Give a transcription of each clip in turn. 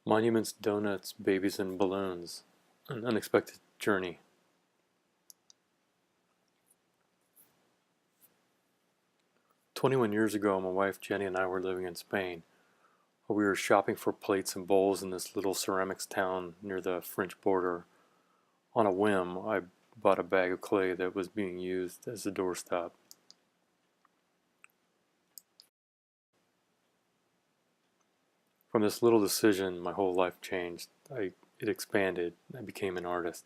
Monuments, donuts, babies, and balloons. An unexpected journey. 21 years ago, my wife Jenny and I were living in Spain. We were shopping for plates and bowls in this little ceramics town near the French border. On a whim, I bought a bag of clay that was being used as a doorstop. From this little decision, my whole life changed. It expanded. I became an artist.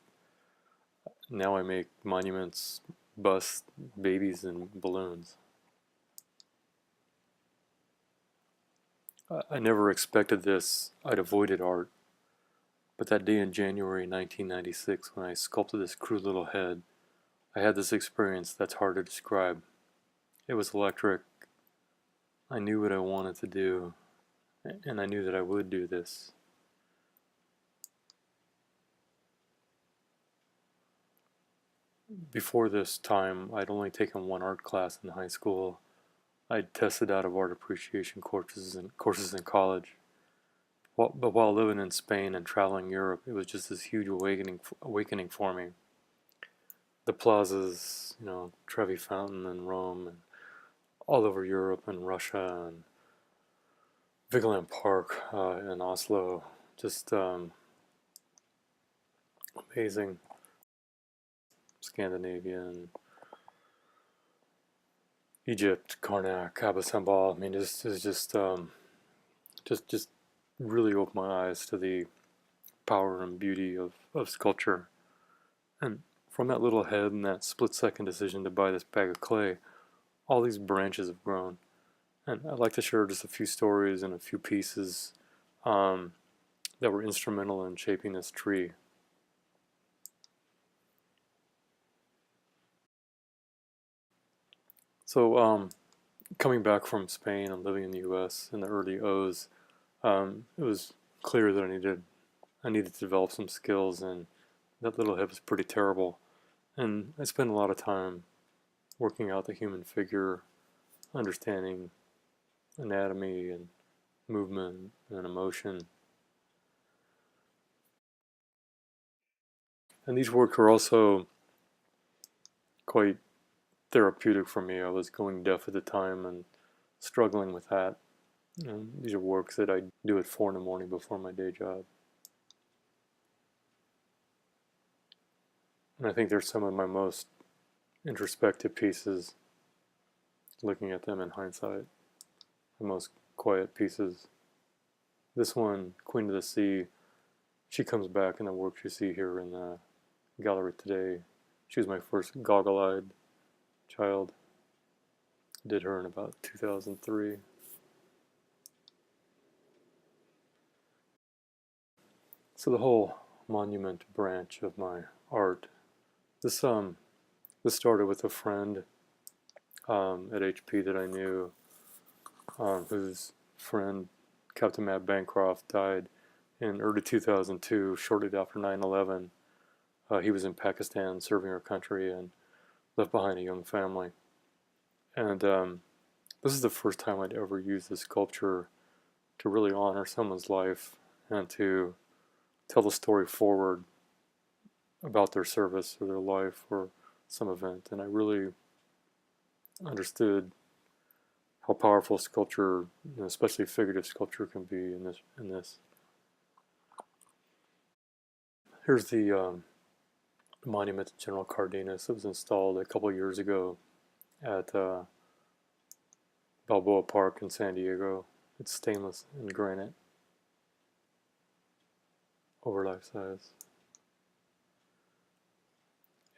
Now I make monuments, busts, babies, and balloons. I never expected this. I'd avoided art. But that day in January 1996, when I sculpted this crude little head, I had this experience that's hard to describe. It was electric. I knew what I wanted to do, and I knew that I would do this. Before this time, I'd only taken one art class in high school. I'd tested out of art appreciation courses in college. But while living in Spain and traveling Europe, it was just this huge awakening for me. The plazas, Trevi Fountain in Rome, and all over Europe and Russia, and Vigeland Park in Oslo, just amazing. Scandinavia and Egypt, Karnak, Abu Simbel. I mean, just really opened my eyes to the power and beauty of sculpture. And from that little head and that split-second decision to buy this bag of clay, all these branches have grown. And I'd like to share just a few stories and a few pieces that were instrumental in shaping this tree. So, coming back from Spain and living in the U.S. in the early O's, it was clear that I needed to develop some skills, and that little hip was pretty terrible. And I spent a lot of time working out the human figure, understanding anatomy and movement and emotion. And these works were also quite therapeutic for me. I was going deaf at the time and struggling with that. And these are works that I do at 4 in the morning before my day job. And I think they're some of my most introspective pieces, looking at them in hindsight, the most quiet pieces. This one, Queen of the Sea, she comes back in the work you see here in the gallery today. She was my first goggle-eyed child. I did her in about 2003. So the whole monument branch of my art, this this started with a friend at HP that I knew, whose friend Captain Matt Bancroft died in early 2002, shortly after 9/11. He was in Pakistan serving our country and left behind a young family. And this is the first time I'd ever used this sculpture to really honor someone's life and to tell the story forward about their service or their life or some event. And I really understood how powerful sculpture, especially figurative sculpture, can be in this. Here's the monument to General Cardenas. It was installed a couple years ago at Balboa Park in San Diego. It's stainless and granite, over life size.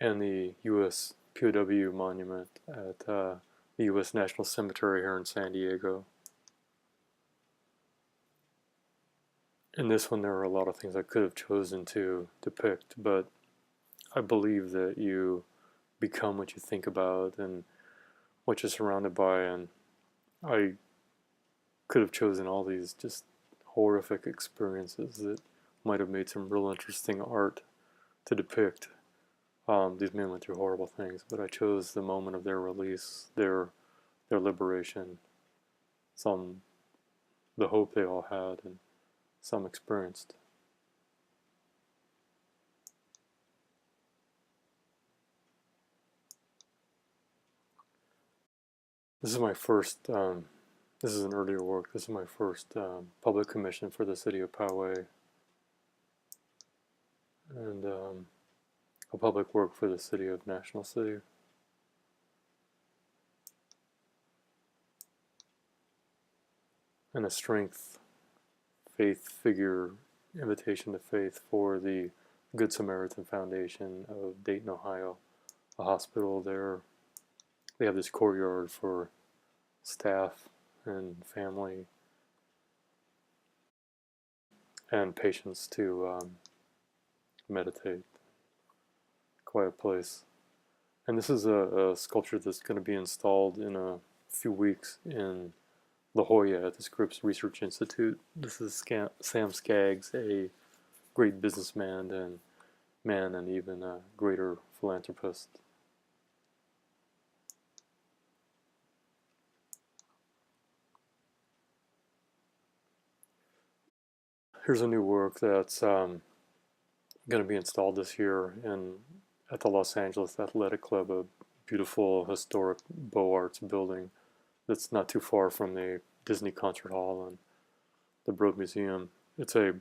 And the U.S. POW monument at the U.S. National Cemetery here in San Diego. In this one, there are a lot of things I could have chosen to depict, but I believe that you become what you think about and what you're surrounded by, and I could have chosen all these just horrific experiences that might have made some real interesting art to depict. These men went through horrible things, but I chose the moment of their release, their liberation, the hope they all had, and some experienced. This is my first, this is an earlier work, this is my first public commission for the city of Poway, and a public work for the city of National City. And a strength, faith figure, invitation to faith for the Good Samaritan Foundation of Dayton, Ohio, a hospital there. They have this courtyard for staff and family and patients to meditate. Quiet place. And this is a sculpture that's going to be installed in a few weeks in La Jolla at the Scripps Research Institute. This is Sam Skaggs, a great businessman and even a greater philanthropist. Here's a new work that's going to be installed this year at the Los Angeles Athletic Club, a beautiful historic Beaux Arts building that's not too far from the Disney Concert Hall and the Broad Museum. It's a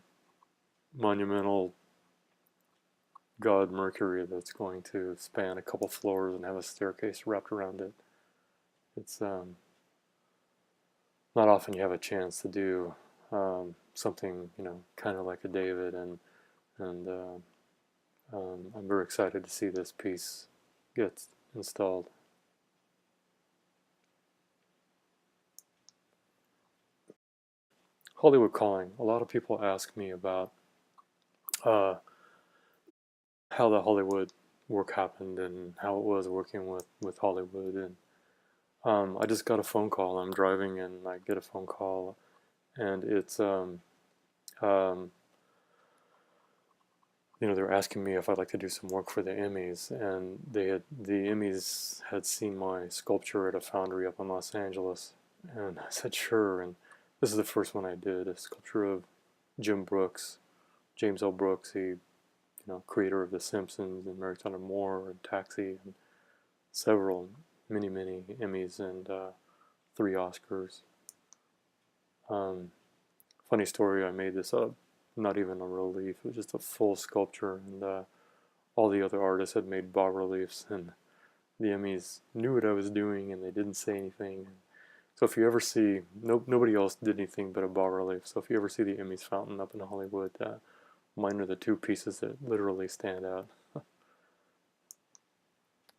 monumental god Mercury that's going to span a couple floors and have a staircase wrapped around it. It's not often you have a chance to do something, kind of like a David, and I'm very excited to see this piece get installed. Hollywood Calling. A lot of people ask me about how the Hollywood work happened and how it was working with Hollywood. And I just got a phone call. I'm driving and I get a phone call, and it's they're asking me if I'd like to do some work for the Emmys, and the Emmys had seen my sculpture at a foundry up in Los Angeles, and I said sure. And this is the first one I did, a sculpture of Jim Brooks, James L. Brooks, the creator of The Simpsons and Mary Tyler Moore and Taxi and several, many Emmys and 3 Oscars. Funny story, I made this up, not even a relief, it was just a full sculpture, and all the other artists had made bas-reliefs, and the Emmys knew what I was doing and they didn't say anything. So if you ever see, nobody else did anything but a bas-relief, so if you ever see the Emmys fountain up in Hollywood, mine are the 2 pieces that literally stand out.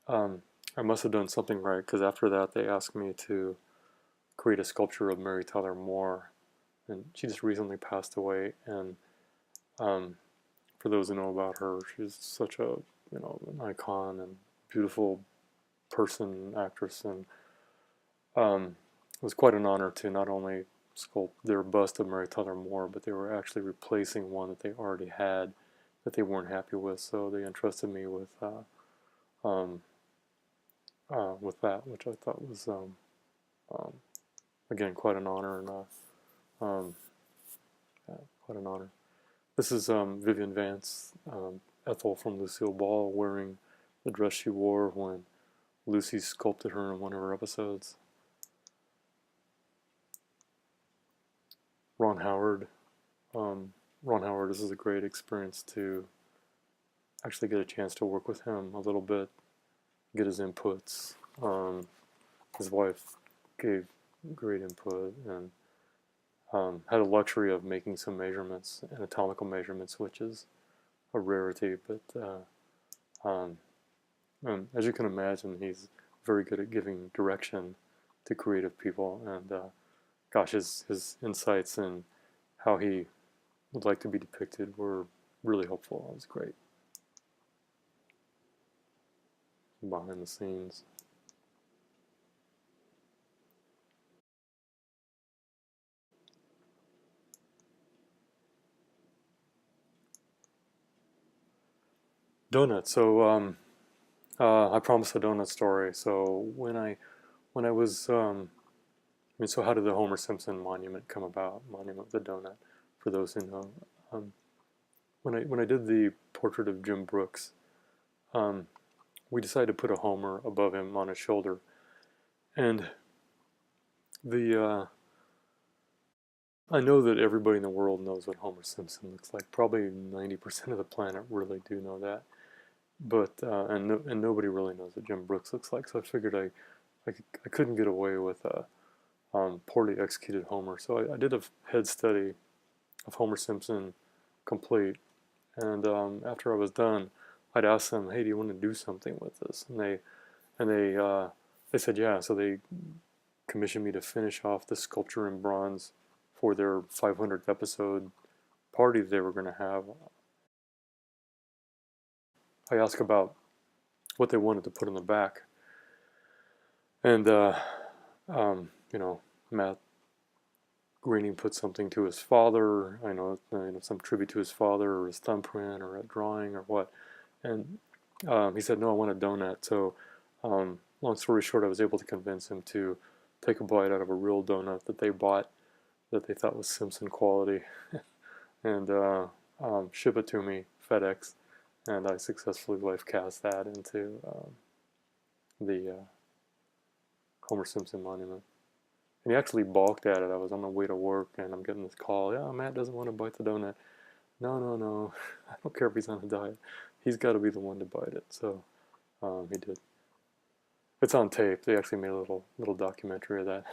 I must have done something right, because after that they asked me to create a sculpture of Mary Tyler Moore, and she just recently passed away. And for those who know about her, she's such a an icon and beautiful person, actress, and it was quite an honor to not only sculpt their bust of Mary Tyler Moore, but they were actually replacing one that they already had that they weren't happy with. So they entrusted me with that, which I thought was again quite an honor, and quite an honor. This is Vivian Vance, Ethel from Lucille Ball, wearing the dress she wore when Lucy sculpted her in one of her episodes. Ron Howard. Ron Howard, this is a great experience to actually get a chance to work with him a little bit, get his inputs. His wife gave great input, and had a luxury of making some measurements, anatomical measurements, which is a rarity. But as you can imagine, he's very good at giving direction to creative people, and gosh, his insights and how he would like to be depicted were really helpful. It was great. Behind the scenes. Donuts. So I promised a donut story. So when I was so how did the Homer Simpson monument come about? Monument of the donut. for those who know. Um, when I did the portrait of Jim Brooks, um, we decided to put a Homer above him on his shoulder, and the I know that everybody in the world knows what Homer Simpson looks like. Probably 90% of the planet really do know that, but and nobody really knows what Jim Brooks looks like. So I figured I couldn't get away with a poorly executed Homer. So I did a head study of Homer Simpson complete, and after I was done, I'd ask them, "Hey, do you want to do something with this?" And they said yeah. So they commissioned me to finish off the sculpture in bronze for their 500th episode party they were going to have. I asked about what they wanted to put on the back, and you know, Matt Groening put something to his father. I know, some tribute to his father, or his thumbprint, or a drawing, or what. And he said, "No, I want a donut." So, long story short, I was able to convince him to take a bite out of a real donut that they bought, that they thought was Simpson quality, and ship it to me, FedEx, and I successfully life cast that into the Homer Simpson monument. And he actually balked at it. I was on my way to work, and I'm getting this call. Yeah, Matt doesn't want to bite the donut. No, no, no. I don't care if he's on a diet. He's got to be the one to bite it. So he did. It's on tape. They actually made a little documentary of that.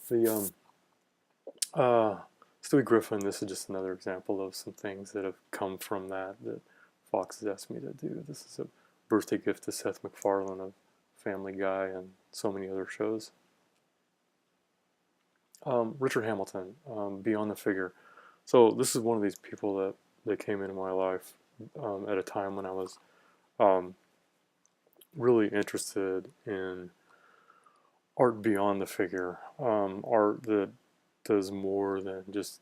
the Stewie Griffin. This is just another example of some things that have come from that Fox has asked me to do. This is a birthday gift to Seth MacFarlane of Family Guy and so many other shows. Richard Hamilton, Beyond the Figure. So this is one of these people that came into my life at a time when I was really interested in art beyond the figure, art that does more than just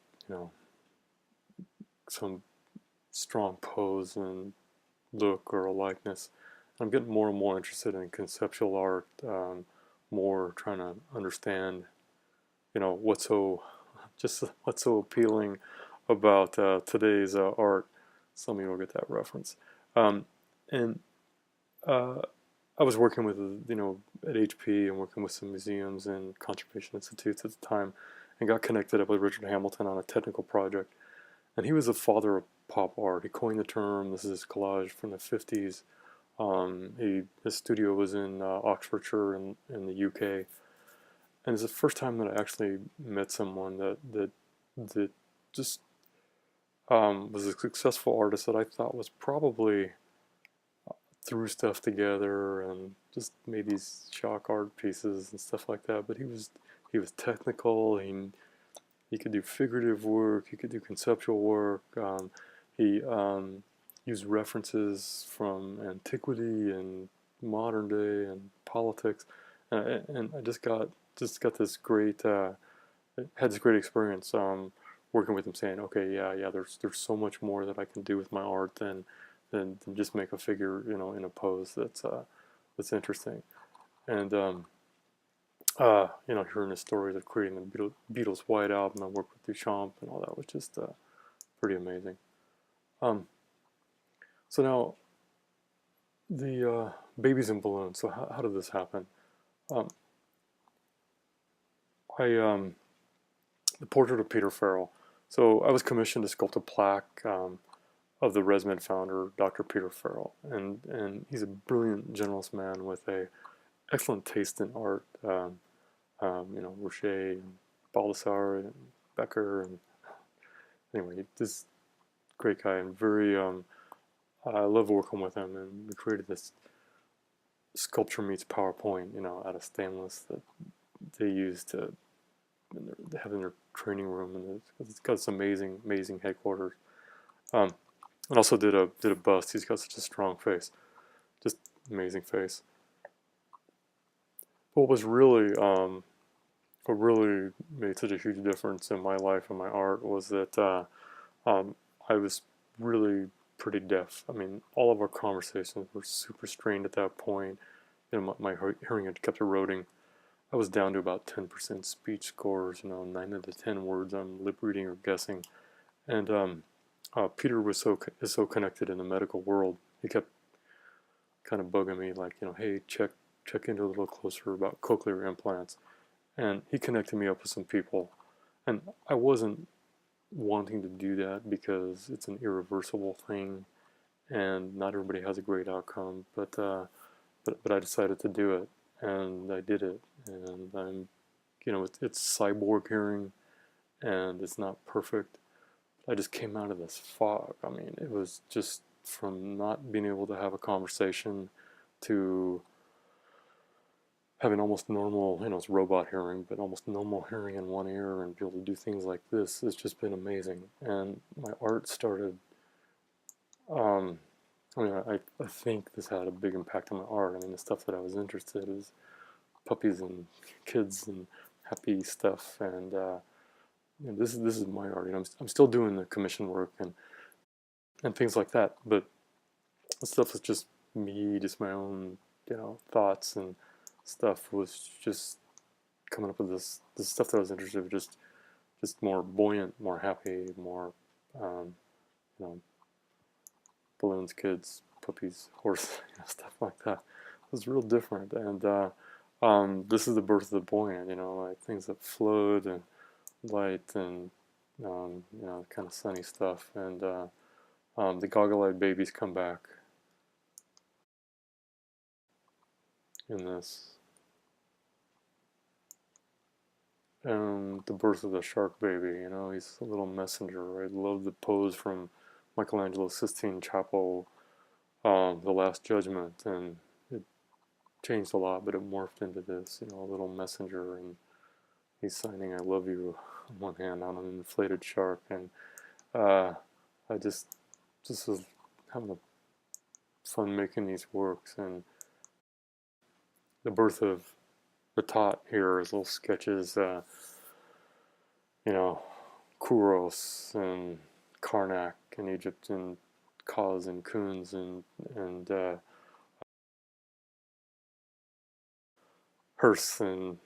some strong pose and look or a likeness. I'm getting more and more interested in conceptual art, more trying to understand what's so appealing about today's art. Some of you will get that reference. And I was working with at HP and working with some museums and conservation institutes at the time, and got connected up with Richard Hamilton on a technical project. And he was the father of pop art. He coined the term. This is his collage from the 50s. His studio was in Oxfordshire in the UK. And it's the first time that I actually met someone that just was a successful artist that I thought was probably threw stuff together and just made these shock art pieces and stuff like that. But he was technical. He could do figurative work. He could do conceptual work. He used references from antiquity and modern day and politics. And I just got this great had this great experience working with him, saying, okay, yeah, there's so much more that I can do with my art than just make a figure, in a pose that's interesting. And hearing the stories of creating the Beatles' White Album, I worked with Duchamp and all that was just pretty amazing. So now the babies and balloons. So how did this happen? The portrait of Peter Farrell. So I was commissioned to sculpt a plaque of the ResMed founder, Dr. Peter Farrell, and he's a brilliant, generous man with a excellent taste in art. Rocher and Baldessar and Becker, and anyway, this great guy, and very. I love working with him, and we created this sculpture meets PowerPoint, out of stainless that they use they have in their training room, and it's got this amazing headquarters. And also did a bust. He's got such a strong face, just amazing face. What really made such a huge difference in my life and my art was that I was really pretty deaf. I mean, all of our conversations were super strained at that point. My hearing had kept eroding. I was down to about 10% speech scores, 9 out of 10 words I'm lip reading or guessing. And Peter is so connected in the medical world. He kept kind of bugging me, like, hey, check into a little closer about cochlear implants. And he connected me up with some people, and I wasn't wanting to do that because it's an irreversible thing, and not everybody has a great outcome. But I decided to do it, and I did it, and it's cyborg hearing, and it's not perfect. I just came out of this fog. I mean, it was just from not being able to have a conversation to having almost normal, it's robot hearing, but almost normal hearing in one ear and be able to do things like this has just been amazing. And my art started, um, I think this had a big impact on my art. I mean, the stuff that I was interested in is puppies and kids and happy stuff. And this is my art. I'm still doing the commission work and things like that. But the stuff is just me, just my own, thoughts and stuff was just coming up with this stuff that I was interested in, just more buoyant, more happy, more, um, you know, balloons, kids, puppies, horse, stuff like that. It was real different, and this is the birth of the buoyant, like things that float and light and kind of sunny stuff, and the goggle-eyed babies come back in this. The birth of the shark baby, he's a little messenger. I love the pose from Michelangelo's Sistine Chapel, The Last Judgment, and it changed a lot, but it morphed into this, a little messenger, and he's signing "I love you" on one hand on an inflated shark, and I just was having fun making these works, and the birth of the tot here is little sketches, you know, Kouros and Karnak in Egypt, and Kaz and Kunz, and Hearst, and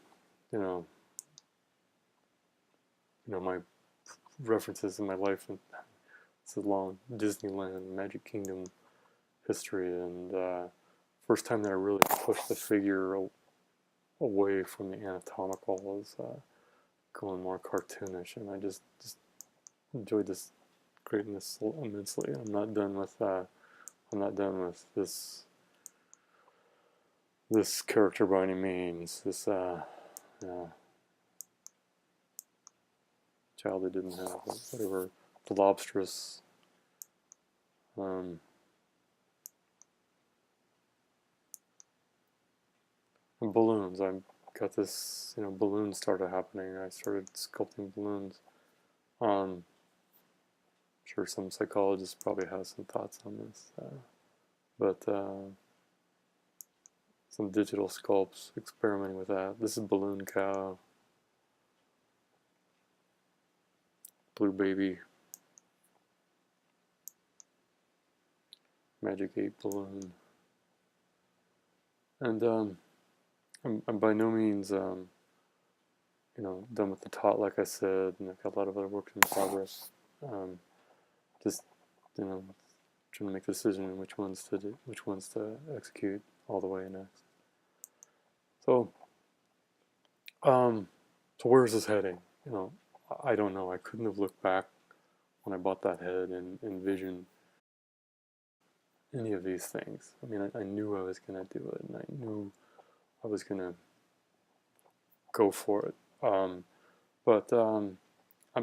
you know, my references in my life, and it's a long Disneyland, Magic Kingdom history, and first time that I really pushed the figure away from the anatomical was going more cartoonish, and I just enjoyed this creating this immensely. I'm not done with this character by any means. This child I didn't have, whatever, the lobstrous. And balloons. I got this, balloons started happening. I started sculpting balloons. I'm sure some psychologists probably have some thoughts on this, but some digital sculpts, experimenting with that. This is Balloon Cow, Blue Baby, Magic 8 Balloon, and I'm by no means done with the tot, like I said, and I've got a lot of other work in progress. Just trying to make a decision on which ones to execute all the way next. So, so where is this heading? I don't know. I couldn't have looked back when I bought that head and envisioned any of these things. I mean, I knew I was going to do it, and I knew I was going to go for it. But I'm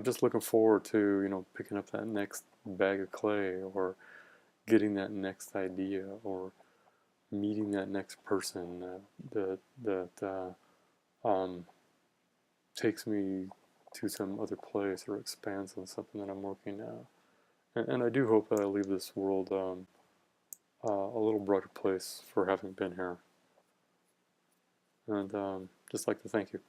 just looking forward to, picking up that next bag of clay, or getting that next idea, or meeting that next person that takes me to some other place, or expands on something that I'm working now. And I do hope that I leave this world a little brighter place for having been here. And just like to thank you.